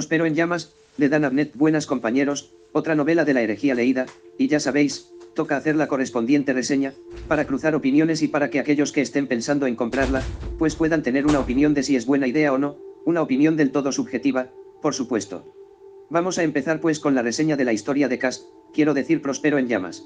Prospero en llamas, de Dan Abnett. Buenas compañeros, otra novela de la herejía leída, y ya sabéis, toca hacer la correspondiente reseña, para cruzar opiniones y para que aquellos que estén pensando en comprarla, pues puedan tener una opinión de si es buena idea o no, una opinión del todo subjetiva, por supuesto. Vamos a empezar pues con la reseña de la historia de Cass, quiero decir Prospero en llamas.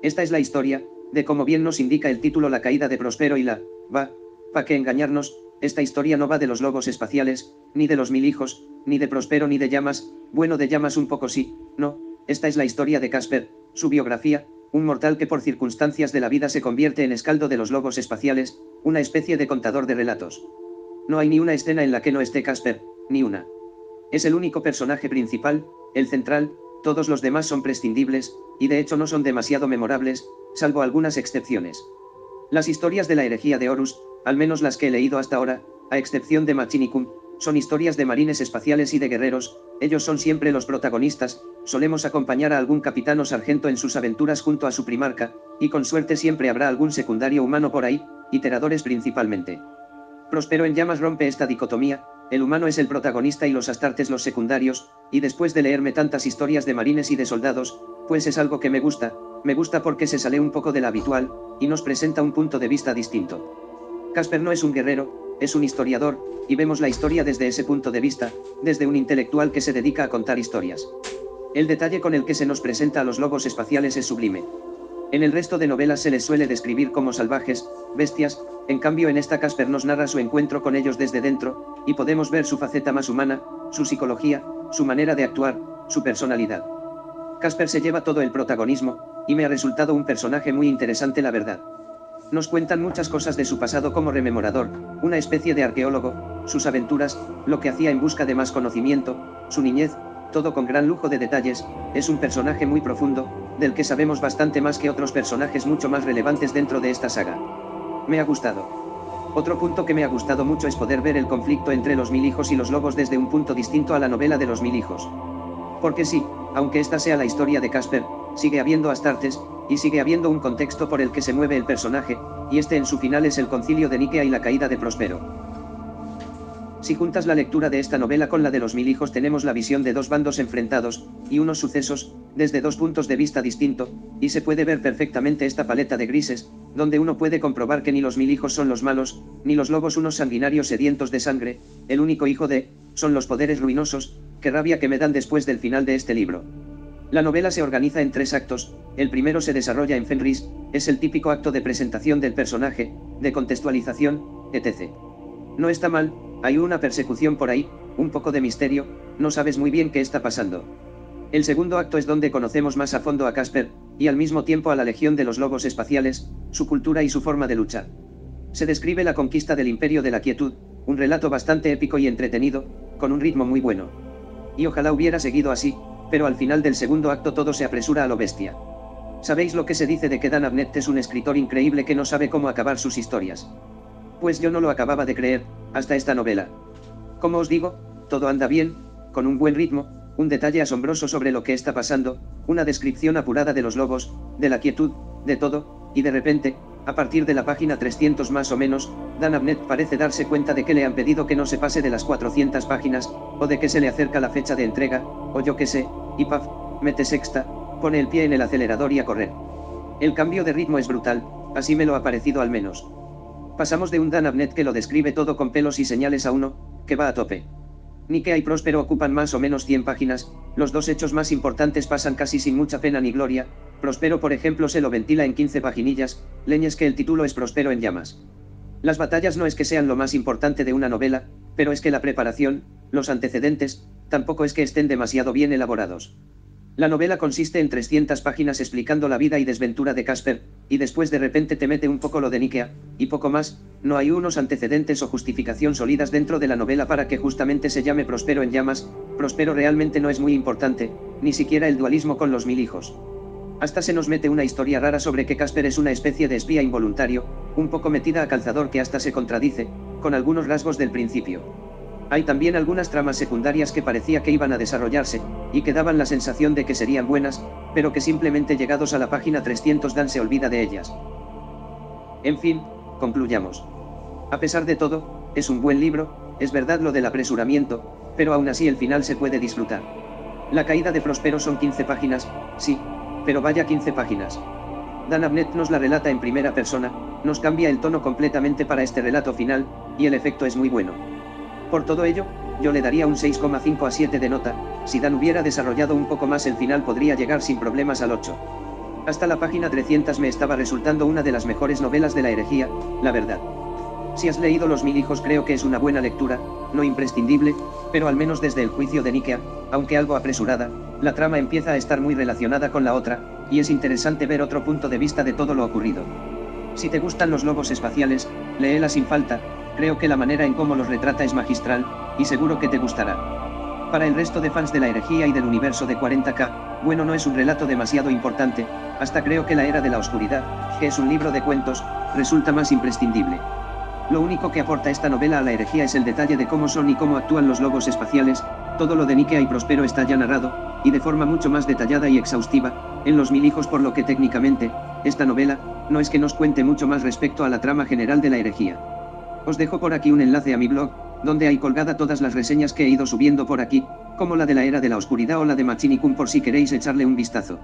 Esta es la historia, de como bien nos indica el título, la caída de Prospero y la, pa' que engañarnos, esta historia no va de los lobos espaciales, ni de los 1000 hijos, ni de Prospero ni de llamas, bueno de llamas un poco sí, no, esta es la historia de Casper, su biografía, un mortal que por circunstancias de la vida se convierte en escaldo de los lobos espaciales, una especie de contador de relatos. No hay ni una escena en la que no esté Casper, ni una. Es el único personaje principal, el central, todos los demás son prescindibles, y de hecho no son demasiado memorables, salvo algunas excepciones. Las historias de la herejía de Horus, al menos las que he leído hasta ahora, a excepción de Machinicum, son historias de marines espaciales y de guerreros, ellos son siempre los protagonistas, solemos acompañar a algún capitán o sargento en sus aventuras junto a su primarca, y con suerte siempre habrá algún secundario humano por ahí, iteradores principalmente. Prospero en llamas rompe esta dicotomía, el humano es el protagonista y los astartes los secundarios, y después de leerme tantas historias de marines y de soldados, pues es algo que me gusta porque se sale un poco de la habitual, y nos presenta un punto de vista distinto. Casper no es un guerrero, es un historiador, y vemos la historia desde ese punto de vista, desde un intelectual que se dedica a contar historias. El detalle con el que se nos presenta a los lobos espaciales es sublime. En el resto de novelas se les suele describir como salvajes, bestias, en cambio en esta Casper nos narra su encuentro con ellos desde dentro, y podemos ver su faceta más humana, su psicología, su manera de actuar, su personalidad. Casper se lleva todo el protagonismo, y me ha resultado un personaje muy interesante la verdad. Nos cuentan muchas cosas de su pasado como rememorador, una especie de arqueólogo, sus aventuras, lo que hacía en busca de más conocimiento, su niñez, todo con gran lujo de detalles, es un personaje muy profundo, del que sabemos bastante más que otros personajes mucho más relevantes dentro de esta saga. Me ha gustado. Otro punto que me ha gustado mucho es poder ver el conflicto entre los 1000 hijos y los lobos desde un punto distinto a la novela de los 1000 hijos. Porque sí, aunque esta sea la historia de Casper, sigue habiendo astartes, y sigue habiendo un contexto por el que se mueve el personaje, y este en su final es el concilio de Nikea y la caída de Prospero. Si juntas la lectura de esta novela con la de los 1000 hijos tenemos la visión de dos bandos enfrentados, y unos sucesos, desde dos puntos de vista distintos, y se puede ver perfectamente esta paleta de grises, donde uno puede comprobar que ni los 1000 hijos son los malos, ni los lobos unos sanguinarios sedientos de sangre, el único hijo son los poderes ruinosos, qué rabia que me dan después del final de este libro. La novela se organiza en 3 actos, el primero se desarrolla en Fenris, es el típico acto de presentación del personaje, de contextualización, etc. No está mal, hay una persecución por ahí, un poco de misterio, no sabes muy bien qué está pasando. El segundo acto es donde conocemos más a fondo a Casper, y al mismo tiempo a la Legión de los Lobos Espaciales, su cultura y su forma de luchar. Se describe la conquista del Imperio de la Quietud, un relato bastante épico y entretenido, con un ritmo muy bueno. Y ojalá hubiera seguido así, pero al final del segundo acto todo se apresura a lo bestia. ¿Sabéis lo que se dice de que Dan Abnett es un escritor increíble que no sabe cómo acabar sus historias? Pues yo no lo acababa de creer, hasta esta novela. Como os digo, todo anda bien, con un buen ritmo, un detalle asombroso sobre lo que está pasando, una descripción apurada de los lobos, de la quietud, de todo, y de repente, a partir de la página 300 más o menos, Dan Abnett parece darse cuenta de que le han pedido que no se pase de las 400 páginas, o de que se le acerca la fecha de entrega, o yo qué sé, y paf, mete sexta, pone el pie en el acelerador y a correr. El cambio de ritmo es brutal, así me lo ha parecido al menos. Pasamos de un Dan Abnett que lo describe todo con pelos y señales a uno, que va a tope. Nikea y Prospero ocupan más o menos 100 páginas, los dos hechos más importantes pasan casi sin mucha pena ni gloria, Prospero por ejemplo se lo ventila en 15 paginillas, leñes que el título es Prospero en llamas. Las batallas no es que sean lo más importante de una novela, pero es que la preparación, los antecedentes, tampoco es que estén demasiado bien elaborados. La novela consiste en 300 páginas explicando la vida y desventura de Casper, y después de repente te mete un poco lo de Nikea, y poco más, no hay unos antecedentes o justificación sólidas dentro de la novela para que justamente se llame Prospero en llamas. Prospero realmente no es muy importante, ni siquiera el dualismo con los 1000 hijos. Hasta se nos mete una historia rara sobre que Casper es una especie de espía involuntario, un poco metida a calzador que hasta se contradice, con algunos rasgos del principio. Hay también algunas tramas secundarias que parecía que iban a desarrollarse, y que daban la sensación de que serían buenas, pero que simplemente llegados a la página 300 Dan se olvida de ellas. En fin, concluyamos. A pesar de todo, es un buen libro, es verdad lo del apresuramiento, pero aún así el final se puede disfrutar. La caída de Prospero son 15 páginas, sí, pero vaya 15 páginas. Dan Abnett nos la relata en primera persona, nos cambia el tono completamente para este relato final, y el efecto es muy bueno. Por todo ello, yo le daría un 6,5 a 7 de nota. Si Dan hubiera desarrollado un poco más el final podría llegar sin problemas al 8. Hasta la página 300 me estaba resultando una de las mejores novelas de la herejía, la verdad. Si has leído Los Mil Hijos creo que es una buena lectura, no imprescindible, pero al menos desde el juicio de Nikea, aunque algo apresurada, la trama empieza a estar muy relacionada con la otra, y es interesante ver otro punto de vista de todo lo ocurrido. Si te gustan los lobos espaciales, léela sin falta, creo que la manera en cómo los retrata es magistral, y seguro que te gustará. Para el resto de fans de la herejía y del universo de 40K, bueno, no es un relato demasiado importante, hasta creo que La Era de la Oscuridad, que es un libro de cuentos, resulta más imprescindible. Lo único que aporta esta novela a la herejía es el detalle de cómo son y cómo actúan los lobos espaciales, todo lo de Nikea y Prospero está ya narrado, y de forma mucho más detallada y exhaustiva, en Los Mil Hijos, por lo que técnicamente, esta novela, no es que nos cuente mucho más respecto a la trama general de la herejía. Os dejo por aquí un enlace a mi blog, donde hay colgada todas las reseñas que he ido subiendo por aquí, como la de La Era de la Oscuridad o la de Machine Kun por si queréis echarle un vistazo.